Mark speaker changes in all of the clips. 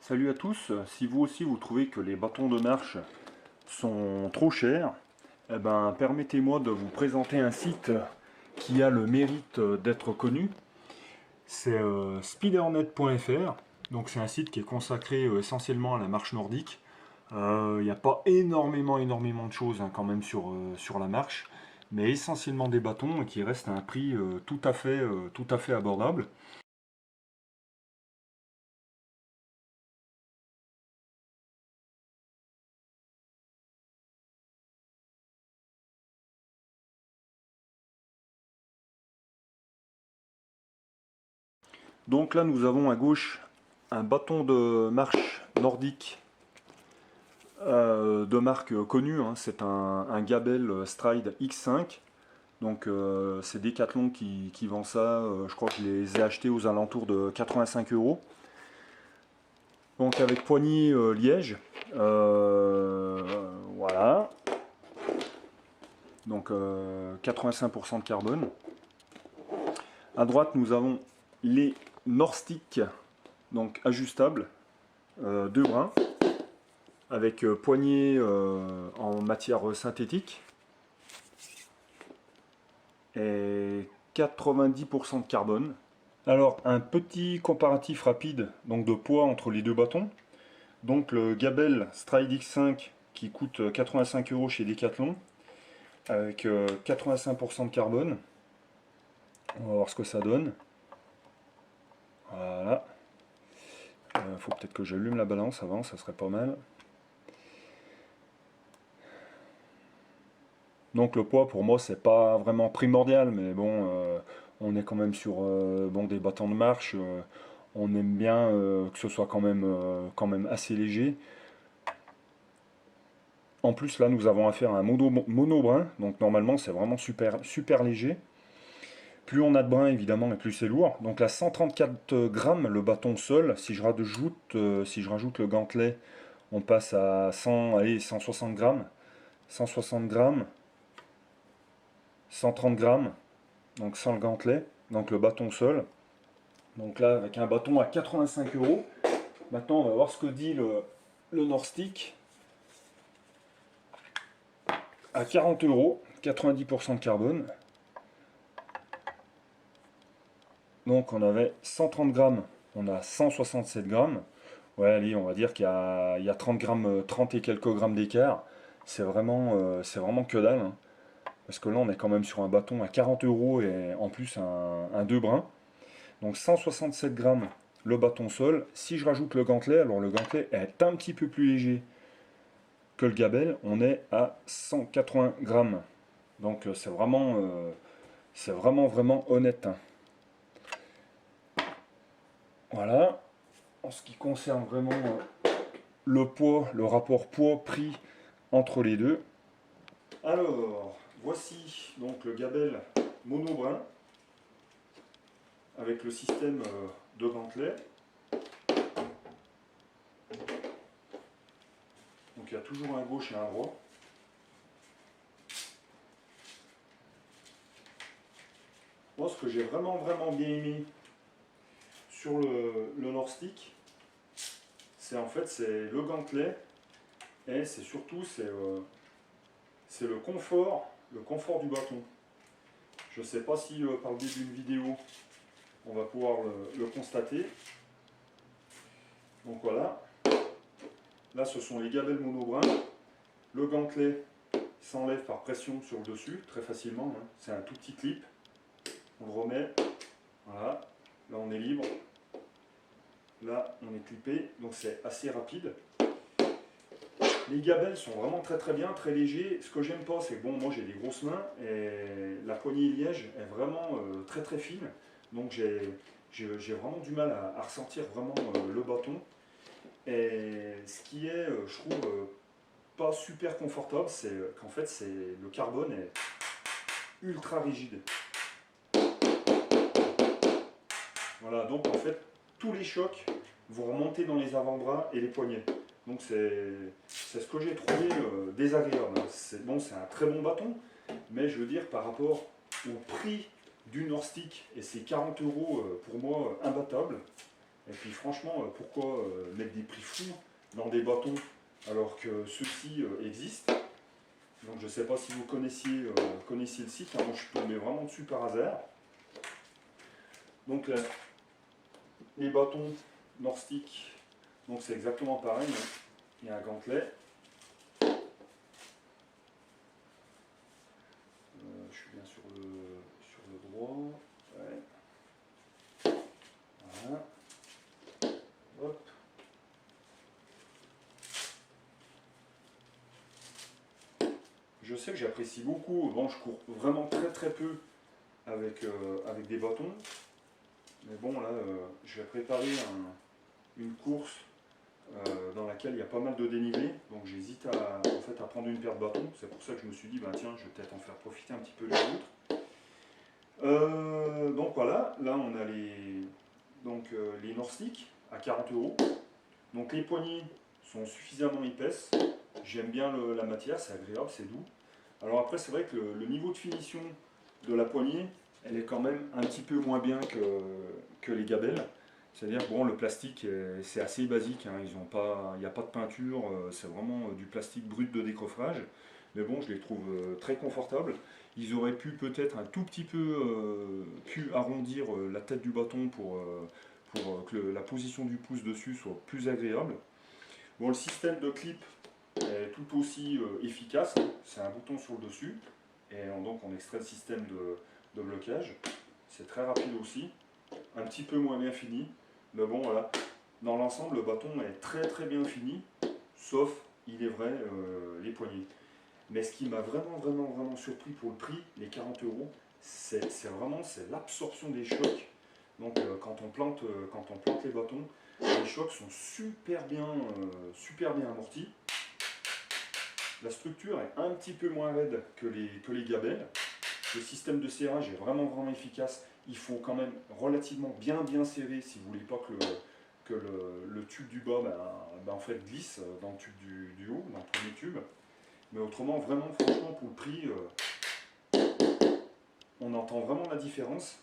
Speaker 1: Salut à tous, si vous aussi vous trouvez que les bâtons de marche sont trop chers, eh ben, permettez-moi de vous présenter un site qui a le mérite d'être connu. C'est spidernet.fr, donc c'est un site qui est consacré essentiellement à la marche nordique. Il n'y a pas énormément de choses quand même sur la marche, mais essentiellement des bâtons qui restent à un prix tout à fait abordable. Donc là nous avons à gauche un bâton de marche nordique de marque connue, hein. C'est un Gabel Stride X5. Donc c'est Decathlon qui vend ça. Je crois que je les ai achetés aux alentours de 85 euros. Donc avec poignée liège. Voilà. Donc 85% de carbone. À droite nous avons les Norstick, donc ajustables, deux brins, avec poignée en matière synthétique. Et 90% de carbone. Alors, un petit comparatif rapide donc de poids entre les deux bâtons. Donc le Gabel Stride X5 qui coûte 85 euros chez Decathlon, avec 85% de carbone. On va voir ce que ça donne. Voilà. Faut peut-être que j'allume la balance avant, ça serait pas mal. Donc le poids pour moi c'est pas vraiment primordial, mais bon, on est quand même sur bon, des bâtons de marche. On aime bien que ce soit quand même assez léger. En plus là nous avons affaire à un monobrin, donc normalement c'est vraiment super léger. Plus on a de brins évidemment et plus c'est lourd. Donc là 134 grammes le bâton seul. Si je rajoute le gantelet, on passe à 100, allez, 160 grammes. 160 grammes, 130 grammes, donc sans le gantelet, donc le bâton seul. Donc là, avec un bâton à 85 euros. Maintenant, on va voir ce que dit le Norstick. À 40 euros, 90% de carbone. Donc on avait 130 grammes, on a 167 grammes. Ouais, allez, on va dire qu'il y a 30 grammes, 30 et quelques grammes d'écart. C'est vraiment que dalle, hein. Parce que là, on est quand même sur un bâton à 40 euros et en plus un deux brins. Donc 167 grammes le bâton seul. Si je rajoute le gantelet, alors le gantelet est un petit peu plus léger que le Gabel. On est à 180 grammes. Donc c'est vraiment honnête, hein. Voilà. En ce qui concerne vraiment le poids, le rapport poids-prix entre les deux. Alors, voici donc le Gabel monobrin avec le système de gantelet. Donc il y a toujours un gauche et un droit. Moi, ce que j'ai vraiment bien aimé sur le Norstick, c'est en fait c'est le gantelet et c'est surtout c'est le confort du bâton. Je ne sais pas si par le biais d'une vidéo on va pouvoir le constater. Donc voilà, là ce sont les gabelles monobrins. Le gantelet s'enlève par pression sur le dessus très facilement, hein. C'est un tout petit clip. On le remet, voilà, là on est libre. Là on est clippé, donc c'est assez rapide. Les gabelles sont vraiment très bien, très légers. Ce que j'aime pas, c'est que bon, moi j'ai des grosses mains et la poignée liège est vraiment très fine. Donc j'ai vraiment du mal à ressentir vraiment le bâton. Et ce qui est, je trouve, pas super confortable, c'est qu'en fait le carbone est ultra rigide. Voilà, donc en fait, tous les chocs vont remonter dans les avant-bras et les poignets. Donc c'est ce que j'ai trouvé désagréable. C'est bon, c'est un très bon bâton, mais je veux dire par rapport au prix du Norstick et ses 40 euros pour moi imbattable. Et puis franchement, pourquoi mettre avec des prix fous dans des bâtons, alors que ceux-ci existent. Donc je ne sais pas si vous connaissiez le site, hein, moi je suis tombé vraiment dessus par hasard. Donc là, les bâtons Nordic, donc c'est exactement pareil, hein. Il y a un gantelet. Je suis bien sur le droit. Ouais. Voilà. Hop. Je sais que j'apprécie beaucoup, bon je cours vraiment très peu avec des bâtons, mais bon là je vais préparer une course dans laquelle il y a pas mal de dénivelé, donc j'hésite à prendre une paire de bâtons, c'est pour ça que je me suis dit, bah tiens, je vais peut-être en faire profiter un petit peu les autres. Donc voilà, là on a les Nordic à 40 €, donc les poignées sont suffisamment épaisses, j'aime bien la matière, c'est agréable, c'est doux. Alors après c'est vrai que le niveau de finition de la poignée, elle est quand même un petit peu moins bien que les gabelles. C'est-à-dire bon, le plastique c'est assez basique, hein, il n'y a pas de peinture, c'est vraiment du plastique brut de décoffrage. Mais bon, je les trouve très confortables. Ils auraient pu peut-être un tout petit peu pu arrondir la tête du bâton pour que la position du pouce dessus soit plus agréable. Bon, le système de clip est tout aussi efficace, hein. C'est un bouton sur le dessus et donc on extrait le système de blocage. C'est très rapide aussi, un petit peu moins bien fini, mais bon voilà, dans l'ensemble le bâton est très bien fini, sauf, il est vrai, les poignées. Mais ce qui m'a vraiment surpris pour le prix, les 40 €, c'est l'absorption des chocs. Donc quand on plante les bâtons, les chocs sont super bien amortis. La structure est un petit peu moins raide que les gabelles. Le système de serrage est vraiment efficace. Il faut quand même relativement bien serrer si vous voulez pas que le tube du bas en fait glisse dans le tube du haut, dans le premier tube. Mais autrement, vraiment, franchement, pour le prix, on entend vraiment la différence.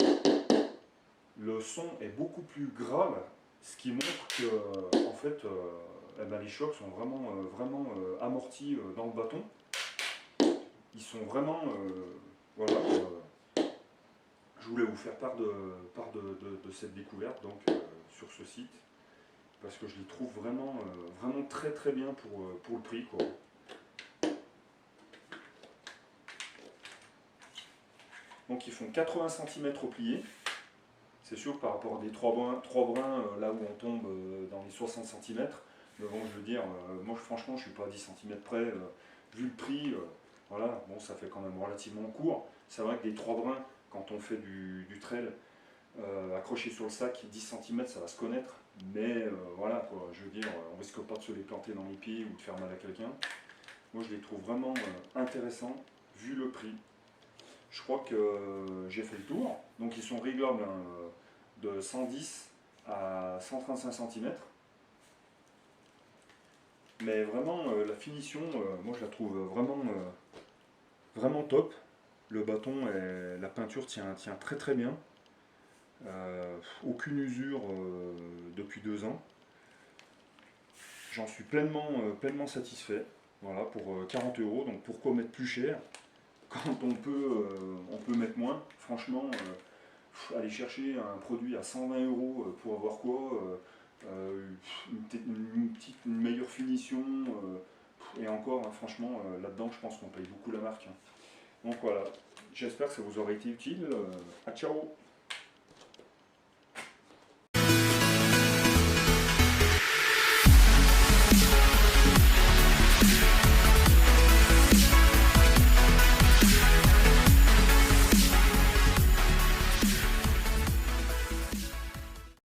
Speaker 1: Le son est beaucoup plus grave, ce qui montre que en fait, les chocs sont vraiment amortis dans le bâton. Ils sont vraiment, voilà. Je voulais vous faire part de cette découverte donc sur ce site, parce que je les trouve vraiment très bien pour le prix, quoi. Donc ils font 80 cm au plié. C'est sûr par rapport à des 3 brins là où on tombe dans les 60 cm. Mais bon, je veux dire, moi franchement je suis pas à 10 cm près, vu le prix, voilà, bon ça fait quand même relativement court. C'est vrai que des 3 brins, quand on fait du trail, accroché sur le sac, 10 cm ça va se connaître, mais voilà quoi, je veux dire, on risque pas de se les planter dans les pieds ou de faire mal à quelqu'un. Moi je les trouve vraiment intéressants, vu le prix. Je crois que j'ai fait le tour, donc ils sont réglables hein, de 110 à 135 cm. Mais vraiment, la finition, moi je la trouve vraiment top. Le bâton, la peinture tient très bien. Aucune usure depuis 2 ans. J'en suis pleinement satisfait. Voilà, pour 40 €, donc pourquoi mettre plus cher quand on peut mettre moins. Franchement, aller chercher un produit à 120 € pour avoir quoi une meilleure finition, et encore, hein, franchement, là-dedans, je pense qu'on paye beaucoup la marque, hein. Donc voilà, j'espère que ça vous aura été utile. À ciao!